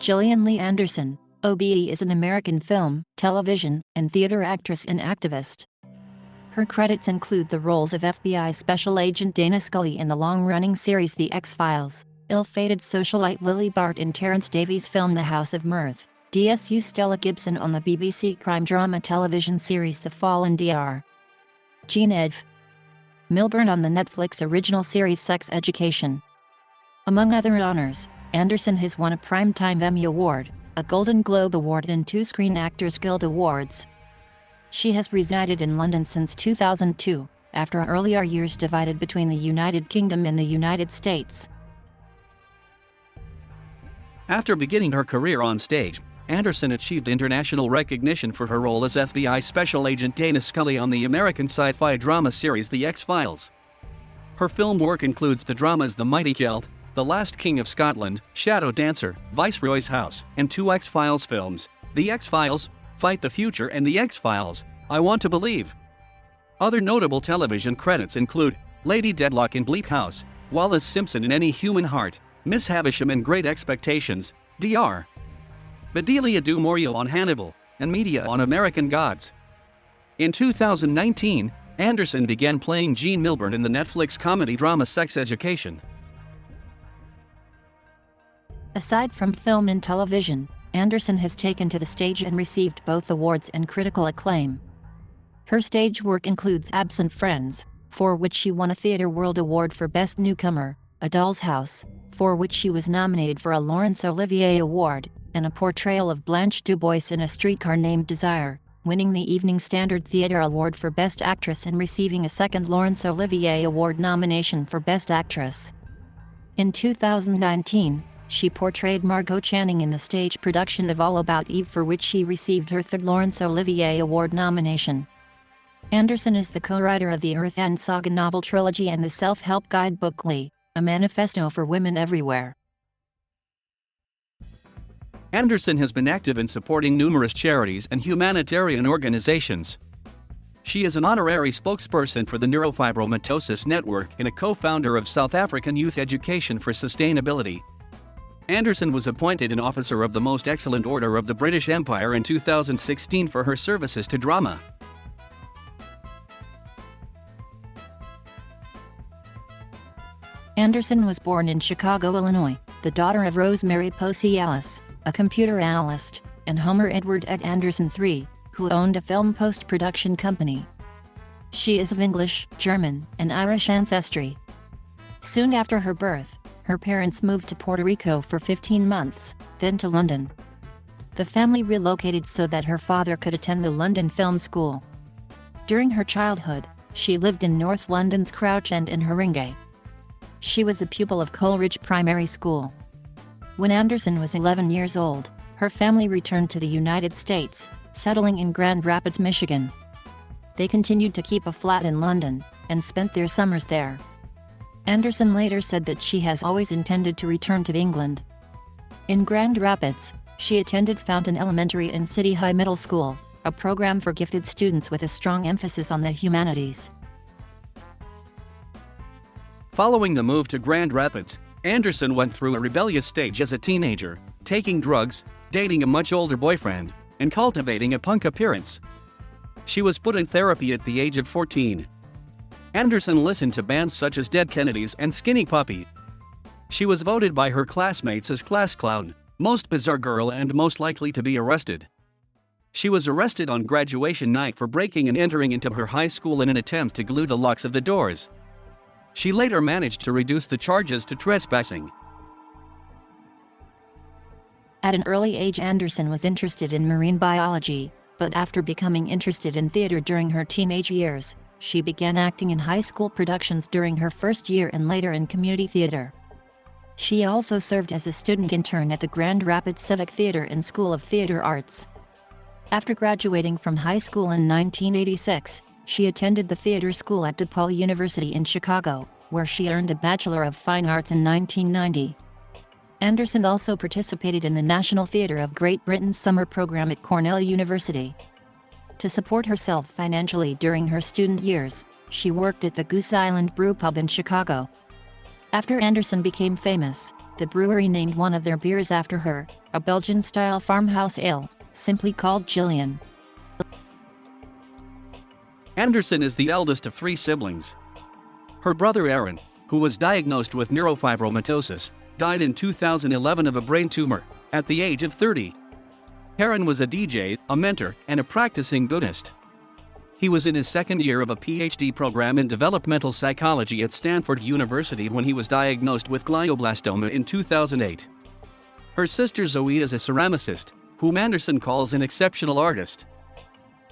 Gillian Lee Anderson, OBE, is an American film, television, and theater actress and activist. Her credits include the roles of FBI Special Agent Dana Scully in the long-running series The X-Files, ill-fated socialite Lily Bart in Terence Davies' film The House of Mirth, DSU Stella Gibson on the BBC crime drama television series The Fall, and Dr. Jean Eve Milburn on the Netflix original series Sex Education. Among other honors, Anderson has won a Primetime Emmy Award, a Golden Globe Award, and 2 Screen Actors Guild Awards. She has resided in London since 2002, after earlier years divided between the United Kingdom and the United States. After beginning her career on stage, Anderson achieved international recognition for her role as FBI Special Agent Dana Scully on the American sci-fi drama series The X-Files. Her film work includes the dramas The Mighty Celt, The Last King of Scotland, Shadow Dancer, Viceroy's House, and 2 X-Files films, The X-Files, Fight the Future, and The X-Files, I Want to Believe. Other notable television credits include Lady Deadlock in Bleak House, Wallace Simpson in Any Human Heart, Miss Havisham in Great Expectations, Dr. Bedelia du Maurier on Hannibal, and Media on American Gods. In 2019, Anderson began playing Jean Milburn in the Netflix comedy drama Sex Education. Aside from film and television, Anderson has taken to the stage and received both awards and critical acclaim. Her stage work includes Absent Friends, for which she won a Theatre World Award for Best Newcomer, A Doll's House, for which she was nominated for a Laurence Olivier Award, and a portrayal of Blanche DuBois in A Streetcar Named Desire, winning the Evening Standard Theatre Award for Best Actress and receiving a second Laurence Olivier Award nomination for Best Actress. In 2019, she portrayed Margot Channing in the stage production of All About Eve, for which she received her third Laurence Olivier Award nomination. Anderson is the co-writer of the Earth End Saga novel trilogy and the self-help guidebook Lee, a manifesto for women everywhere. Anderson has been active in supporting numerous charities and humanitarian organizations. She is an honorary spokesperson for the Neurofibromatosis Network and a co-founder of South African Youth Education for Sustainability. Anderson was appointed an Officer of the Most Excellent Order of the British Empire in 2016 for her services to drama. Anderson was born in Chicago, Illinois, the daughter of Rosemary Posey Ellis, a computer analyst, and Homer Edward Ed Anderson III, who owned a film post-production company. She is of English, German, and Irish ancestry. Soon after her birth, her parents moved to Puerto Rico for 15 months, then to London. The family relocated so that her father could attend the London Film School. During her childhood, she lived in North London's Crouch End and Haringey. She was a pupil of Coleridge Primary School. When Anderson was 11 years old, her family returned to the United States, settling in Grand Rapids, Michigan. They continued to keep a flat in London, and spent their summers there. Anderson later said that she has always intended to return to England. In Grand Rapids, she attended Fountain Elementary and City High Middle School, a program for gifted students with a strong emphasis on the humanities. Following the move to Grand Rapids, Anderson went through a rebellious stage as a teenager, taking drugs, dating a much older boyfriend, and cultivating a punk appearance. She was put in therapy at the age of 14. Anderson listened to bands such as Dead Kennedys and Skinny Puppy. She was voted by her classmates as class clown, most bizarre girl, and most likely to be arrested. She was arrested on graduation night for breaking and entering into her high school in an attempt to glue the locks of the doors. She later managed to reduce the charges to trespassing. At an early age, Anderson was interested in marine biology, but after becoming interested in theater during her teenage years, she began acting in high school productions during her first year and later in community theater. She also served as a student intern at the Grand Rapids Civic Theater and School of Theater Arts. After graduating from high school in 1986, she attended the theater school at DePaul University in Chicago, where she earned a Bachelor of Fine Arts in 1990. Anderson also participated in the National Theatre of Great Britain's summer program at Cornell University. To support herself financially during her student years, she worked at the Goose Island Brew Pub in Chicago. After Anderson became famous, the brewery named one of their beers after her, a Belgian-style farmhouse ale, simply called Gillian. Anderson is the eldest of 3 siblings. Her brother Aaron, who was diagnosed with neurofibromatosis, died in 2011 of a brain tumor, at the age of 30. Aaron was a DJ, a mentor, and a practicing Buddhist. He was in his second year of a PhD program in developmental psychology at Stanford University when he was diagnosed with glioblastoma in 2008. Her sister Zoe is a ceramicist, whom Anderson calls an exceptional artist.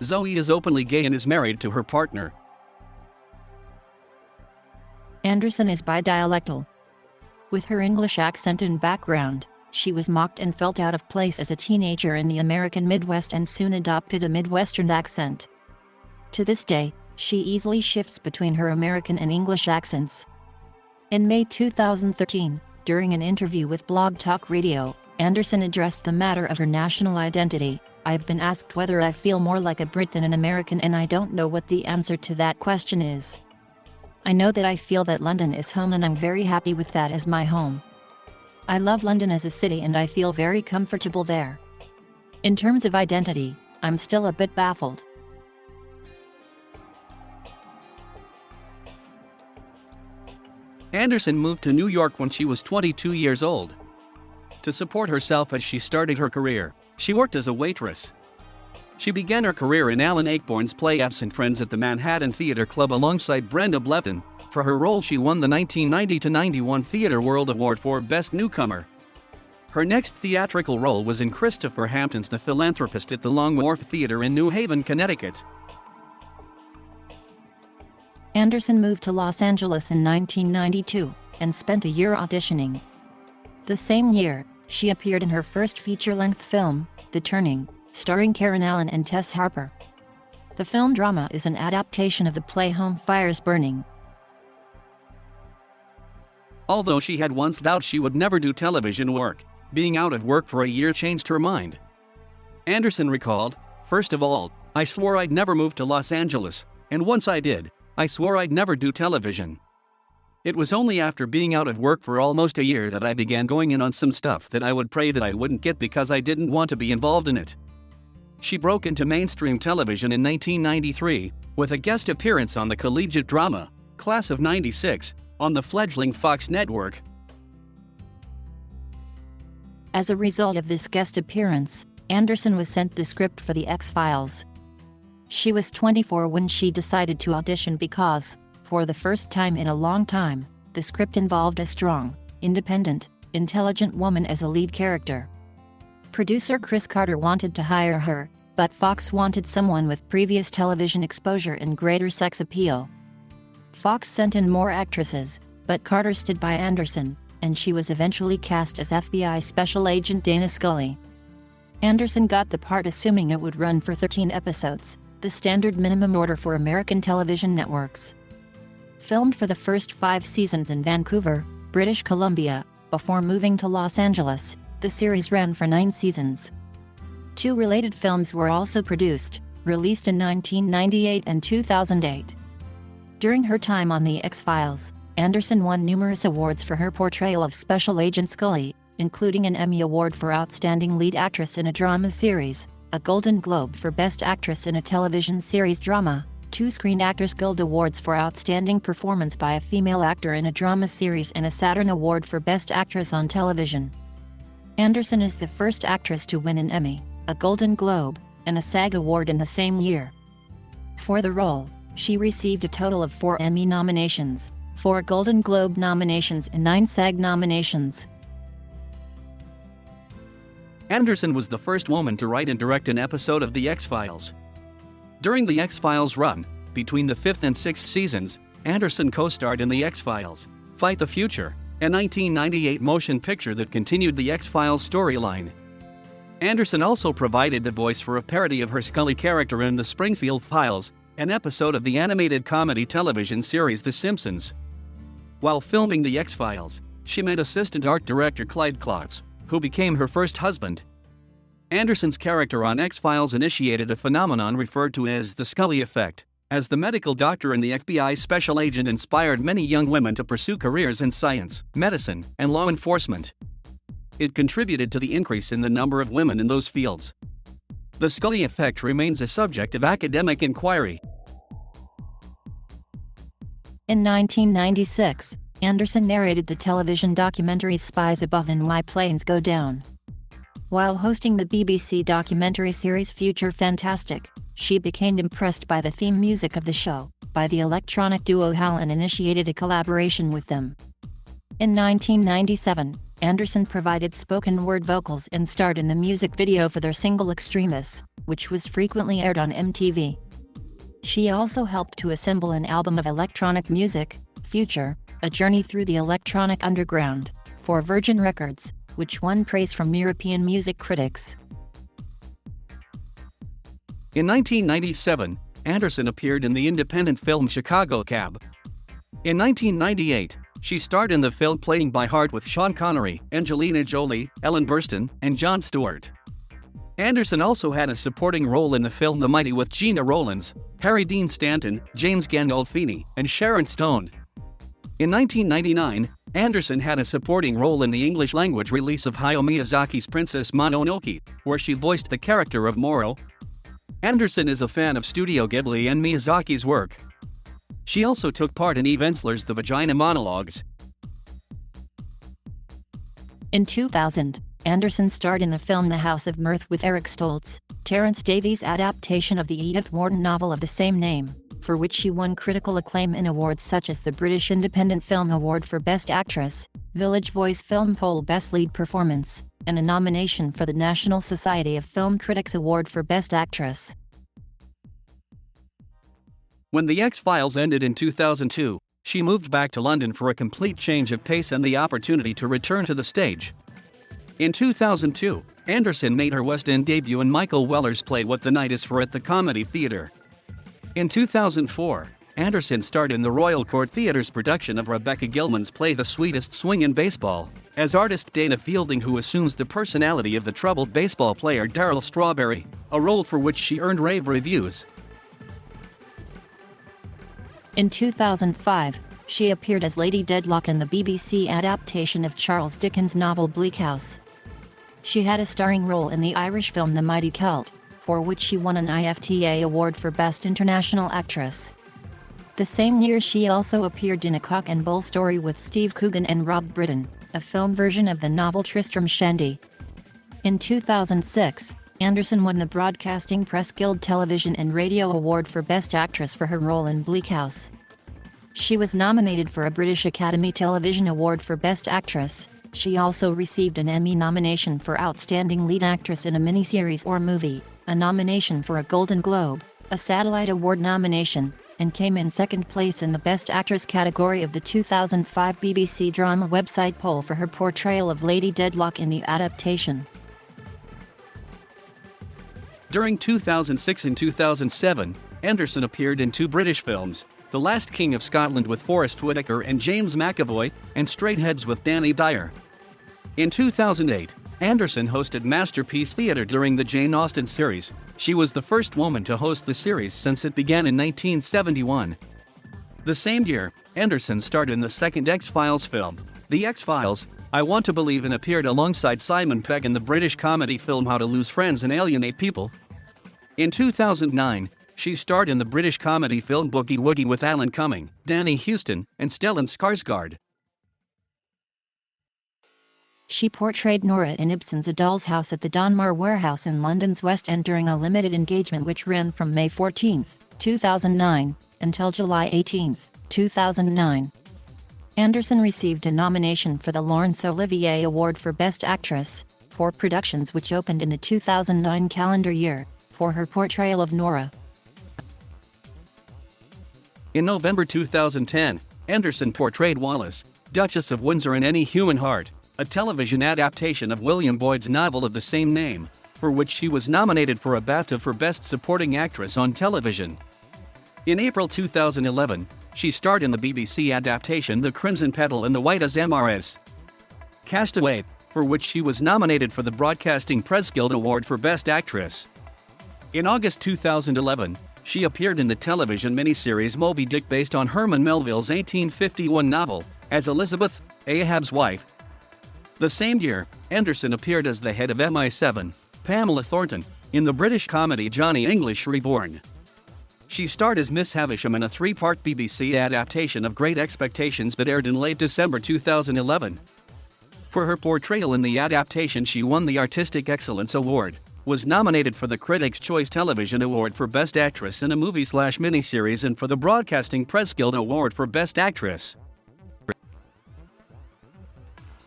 Zoe is openly gay and is married to her partner. Anderson is bidialectal. With her English accent and background, she was mocked and felt out of place as a teenager in the American Midwest and soon adopted a Midwestern accent. To this day, she easily shifts between her American and English accents. In May 2013, during an interview with Blog Talk Radio, Anderson addressed the matter of her national identity. "I've been asked whether I feel more like a Brit than an American, and I don't know what the answer to that question is. I know that I feel that London is home, and I'm very happy with that as my home. I love London as a city and I feel very comfortable there. In terms of identity, I'm still a bit baffled." Anderson moved to New York when she was 22 years old. To support herself as she started her career, she worked as a waitress. She began her career in Alan Ayckbourn's play Absent Friends at the Manhattan Theatre Club alongside Brenda Blethyn. For her role, she won the 1990-91 Theatre World Award for Best Newcomer. Her next theatrical role was in Christopher Hampton's The Philanthropist at the Long Wharf Theatre in New Haven, Connecticut. Anderson moved to Los Angeles in 1992 and spent a year auditioning. The same year, she appeared in her first feature-length film, The Turning, starring Karen Allen and Tess Harper. The film drama is an adaptation of the play Home Fires Burning. Although she had once vowed she would never do television work, being out of work for a year changed her mind. Anderson recalled, "First of all, I swore I'd never move to Los Angeles, and once I did, I swore I'd never do television. It was only after being out of work for almost a year that I began going in on some stuff that I would pray that I wouldn't get because I didn't want to be involved in it." She broke into mainstream television in 1993 with a guest appearance on the collegiate drama, Class of '96, on the fledgling Fox network. As a result of this guest appearance, Anderson was sent the script for The X-Files. She was 24 when she decided to audition because, for the first time in a long time, the script involved a strong, independent, intelligent woman as a lead character. Producer Chris Carter wanted to hire her, but Fox wanted someone with previous television exposure and greater sex appeal. Fox sent in more actresses, but Carter stood by Anderson, and she was eventually cast as FBI Special Agent Dana Scully. Anderson got the part assuming it would run for 13 episodes, the standard minimum order for American television networks. Filmed for the first 5 seasons in Vancouver, British Columbia, before moving to Los Angeles, the series ran for 9 seasons. 2 related films were also produced, released in 1998 and 2008. During her time on The X-Files, Anderson won numerous awards for her portrayal of Special Agent Scully, including an Emmy Award for Outstanding Lead Actress in a Drama Series, a Golden Globe for Best Actress in a Television Series Drama, 2 Screen Actors Guild Awards for Outstanding Performance by a Female Actor in a Drama Series, and a Saturn Award for Best Actress on Television. Anderson is the first actress to win an Emmy, a Golden Globe, and a SAG Award in the same year. For the role, she received a total of 4 Emmy nominations, 4 Golden Globe nominations and 9 SAG nominations. Anderson was the first woman to write and direct an episode of The X-Files. During The X-Files run, between the 5th and 6th seasons, Anderson co-starred in The X-Files, Fight the Future, a 1998 motion picture that continued the X-Files storyline. Anderson also provided the voice for a parody of her Scully character in The Springfield Files, an episode of the animated comedy television series The Simpsons. While filming The X-Files, she met assistant art director Clyde Klotz, who became her first husband. Anderson's character on X-Files initiated a phenomenon referred to as the Scully effect, as the medical doctor and the FBI special agent inspired many young women to pursue careers in science, medicine, and law enforcement. it contributed to the increase in the number of women in those fields. The Scully effect remains a subject of academic inquiry. In 1996, Anderson narrated the television documentary Spies Above and Why Planes Go Down. While hosting the BBC documentary series Future Fantastic, she became impressed by the theme music of the show, by the electronic duo HAL, and initiated a collaboration with them. In 1997, Anderson provided spoken word vocals and starred in the music video for their single Extremis, which was frequently aired on MTV. She also helped to assemble an album of electronic music, Future, A Journey Through the Electronic Underground, for Virgin Records, which won praise from European music critics. In 1997, Anderson appeared in the independent film Chicago Cab. In 1998, she starred in the film Playing by Heart with Sean Connery, Angelina Jolie, Ellen Burstyn, and Jon Stewart. Anderson also had a supporting role in the film The Mighty with Gena Rowlands, Harry Dean Stanton, James Gandolfini, and Sharon Stone. In 1999, Anderson had a supporting role in the English-language release of Hayao Miyazaki's Princess Mononoke, where she voiced the character of Moro. Anderson is a fan of Studio Ghibli and Miyazaki's work. She also took part in Eve Ensler's The Vagina Monologues. In 2000, Anderson starred in the film The House of Mirth with Eric Stoltz, Terence Davies' adaptation of the Edith Wharton novel of the same name, for which she won critical acclaim in awards such as the British Independent Film Award for Best Actress, Village Voice Film Poll Best Lead Performance, and a nomination for the National Society of Film Critics Award for Best Actress. When The X-Files ended in 2002, she moved back to London for a complete change of pace and the opportunity to return to the stage. In 2002, Anderson made her West End debut in Michael Weller's play What the Night Is For at the Comedy Theatre. In 2004, Anderson starred in the Royal Court Theatre's production of Rebecca Gilman's play The Sweetest Swing in Baseball, as artist Dana Fielding, who assumes the personality of the troubled baseball player Darryl Strawberry, a role for which she earned rave reviews. In 2005, she appeared as Lady Dedlock in the BBC adaptation of Charles Dickens' novel Bleak House. She had a starring role in the Irish film The Mighty Celt, for which she won an IFTA award for Best International Actress. The same year she also appeared in A Cock and Bull Story with Steve Coogan and Rob Brydon, a film version of the novel Tristram Shandy. In 2006, Anderson won the Broadcasting Press Guild Television and Radio Award for Best Actress for her role in Bleak House. She was nominated for a British Academy Television Award for Best Actress. She also received an Emmy nomination for Outstanding Lead Actress in a Miniseries or Movie, a nomination for a Golden Globe, a Satellite Award nomination, and came in second place in the Best Actress category of the 2005 BBC drama website poll for her portrayal of Lady Dedlock in the adaptation. During 2006 and 2007, Anderson appeared in two British films, The Last King of Scotland with Forrest Whitaker and James McAvoy, and Straight Heads with Danny Dyer. In 2008, Anderson hosted Masterpiece Theatre during the Jane Austen series. She was the first woman to host the series since it began in 1971. The same year, Anderson starred in the second X-Files film, The X-Files, I Want to Believe, and appeared alongside Simon Pegg in the British comedy film How to Lose Friends and Alienate People. In 2009, she starred in the British comedy film Boogie Woogie with Alan Cumming, Danny Huston, and Stellan Skarsgård. She portrayed Nora in Ibsen's A Doll's House at the Donmar Warehouse in London's West End during a limited engagement which ran from May 14, 2009, until July 18, 2009. Anderson received a nomination for the Laurence Olivier Award for Best Actress, for productions which opened in the 2009 calendar year, for her portrayal of Nora. In November 2010, Anderson portrayed Wallis, Duchess of Windsor in Any Human Heart, a television adaptation of William Boyd's novel of the same name, for which she was nominated for a BAFTA for Best Supporting Actress on Television. In April 2011, she starred in the BBC adaptation The Crimson Petal and the White as MRS. Castaway, for which she was nominated for the Broadcasting Press Guild Award for Best Actress. In August 2011, she appeared in the television miniseries Moby Dick based on Herman Melville's 1851 novel, as Elizabeth, Ahab's wife. The same year, Anderson appeared as the head of MI7, Pamela Thornton, in the British comedy Johnny English Reborn. She starred as Miss Havisham in a 3-part BBC adaptation of Great Expectations that aired in late December 2011. For her portrayal in the adaptation, she won the Artistic Excellence Award, was nominated for the Critics' Choice Television Award for Best Actress in a Movie/Miniseries and for the Broadcasting Press Guild Award for Best Actress.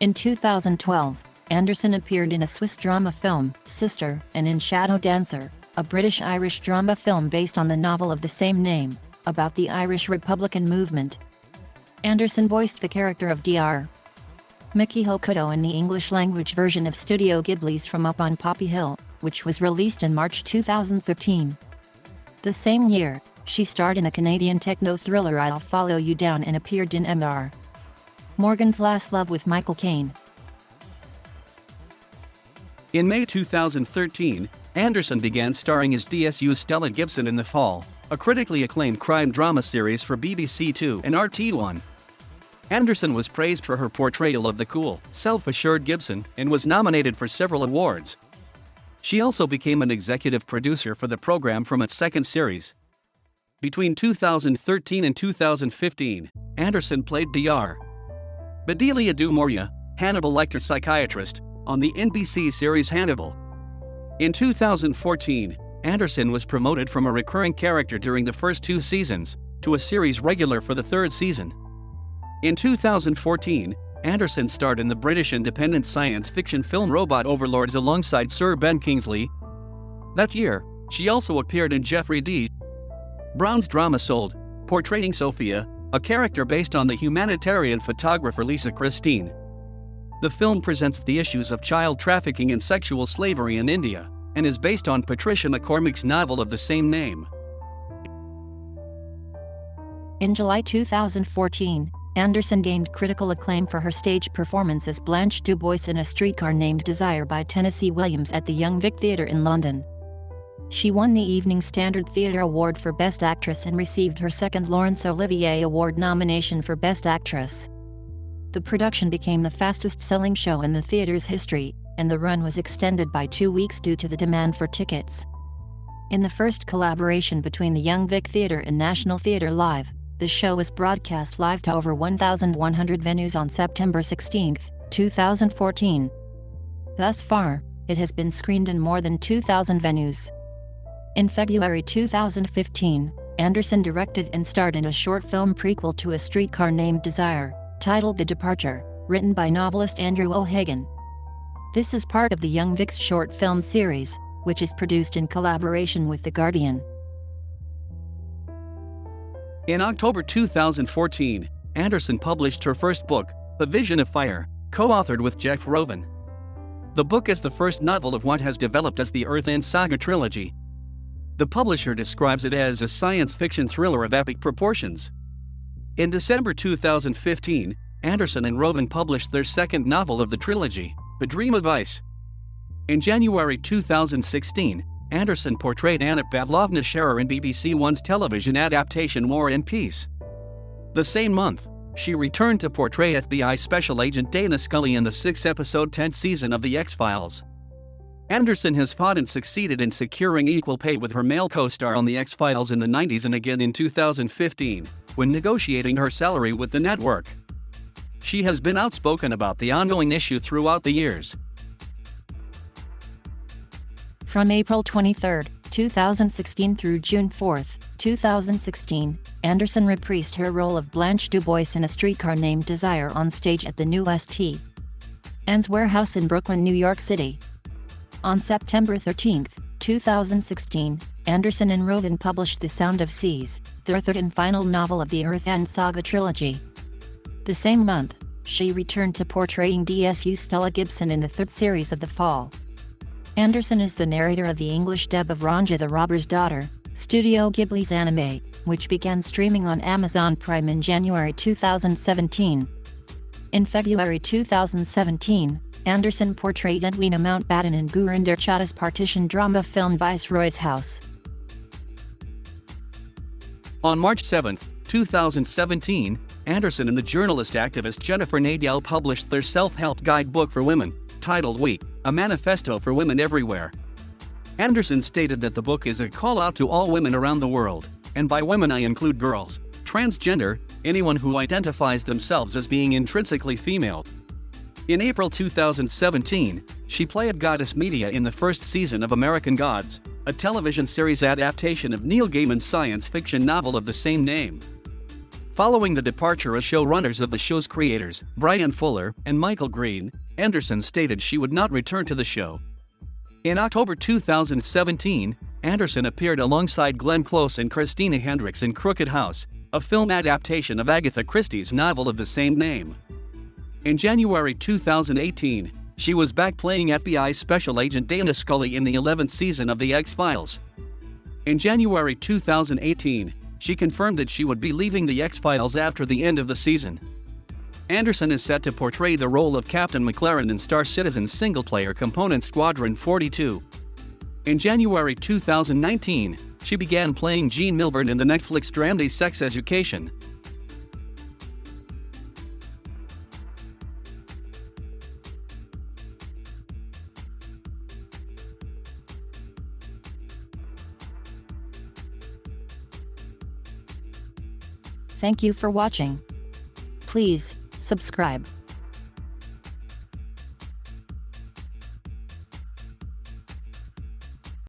In 2012, Anderson appeared in a Swiss drama film, Sister, and in Shadow Dancer, a British-Irish drama film based on the novel of the same name, about the Irish Republican movement. Anderson voiced the character of Dr. Mickey Hokuto in the English-language version of Studio Ghibli's From Up on Poppy Hill, which was released in March 2015. The same year, she starred in a Canadian techno-thriller I'll Follow You Down and appeared in Mr. Morgan's Last Love with Michael Caine. In May 2013, Anderson began starring as DSU's Stella Gibson in The Fall, a critically acclaimed crime drama series for BBC Two and RT1. Anderson was praised for her portrayal of the cool, self-assured Gibson and was nominated for several awards. She also became an executive producer for the program from its second series. Between 2013 and 2015, Anderson played Dr. Bedelia du Maurier, Hannibal Lecter's psychiatrist, on the NBC series Hannibal. In 2014, Anderson was promoted from a recurring character during the first 2 seasons to a series regular for the 3rd season. In 2014, Anderson starred in the British independent science fiction film Robot Overlords alongside Sir Ben Kingsley. That year, she also appeared in Jeffrey D. Brown's drama Sold, portraying Sophia, a character based on the humanitarian photographer Lisa Christine. The film presents the issues of child trafficking and sexual slavery in India, and is based on Patricia McCormick's novel of the same name. In July 2014, Anderson gained critical acclaim for her stage performance as Blanche DuBois in A Streetcar Named Desire by Tennessee Williams at the Young Vic Theatre in London. She won the Evening Standard Theatre Award for Best Actress and received her second Laurence Olivier Award nomination for Best Actress. The production became the fastest-selling show in the theatre's history, and the run was extended by 2 weeks due to the demand for tickets. In the first collaboration between the Young Vic Theatre and National Theatre Live, the show was broadcast live to over 1,100 venues on September 16, 2014. Thus far, it has been screened in more than 2,000 venues. In February 2015, Anderson directed and starred in a short film prequel to A Streetcar Named Desire, titled The Departure, written by novelist Andrew O'Hagan. This is part of the Young Vic's short film series, which is produced in collaboration with The Guardian. In October 2014, Anderson published her first book, A Vision of Fire, co-authored with Jeff Roven. The book is the first novel of what has developed as the Earth End Saga trilogy. The publisher describes it as a science fiction thriller of epic proportions. In December 2015, Anderson and Roven published their second novel of the trilogy, A Dream of Ice. In January 2016, Anderson portrayed Anna Pavlovna Scherer in BBC One's television adaptation War and Peace. The same month, she returned to portray FBI Special Agent Dana Scully in the 6-episode 10th season of The X-Files. Anderson has fought and succeeded in securing equal pay with her male co-star on The X-Files in the 90s and again in 2015, when negotiating her salary with the network. She has been outspoken about the ongoing issue throughout the years. From April 23, 2016 through June 4, 2016, Anderson reprised her role of Blanche DuBois in A Streetcar Named Desire on stage at the new St. Ann's Warehouse in Brooklyn, New York City. On September 13, 2016, Anderson and Roven published The Sound of Seas, their third and final novel of the Earth End Saga trilogy. The same month, she returned to portraying DSU Stella Gibson in the third series of The Fall. Anderson is the narrator of the English dub of Ranja the Robber's Daughter, Studio Ghibli's anime, which began streaming on Amazon Prime in January 2017. In February 2017, Anderson portrayed Edwina Mountbatten in Gurinder Chadha's partition drama film Viceroy's House. On March 7, 2017, Anderson and the journalist activist Jennifer Nadel published their self-help guidebook for women, titled We, a manifesto for women everywhere. Anderson stated that the book is a call out to all women around the world, and by women I include girls, transgender, anyone who identifies themselves as being intrinsically female. In April 2017, she played Goddess Media in the first season of American Gods, a television series adaptation of Neil Gaiman's science fiction novel of the same name. Following the departure as showrunners of the show's creators, Brian Fuller and Michael Green, Anderson stated she would not return to the show. In October 2017, Anderson appeared alongside Glenn Close and Christina Hendricks in Crooked House, a film adaptation of Agatha Christie's novel of the same name. In January 2018, she was back playing FBI Special Agent Dana Scully in the 11th season of The X-Files. In January 2018, she confirmed that she would be leaving The X-Files after the end of the season. Anderson is set to portray the role of Captain McLaren in Star Citizen's single-player component Squadron 42. In January 2019, she began playing Jean Milburn in the Netflix drama Sex Education. Thank you for watching. Please subscribe.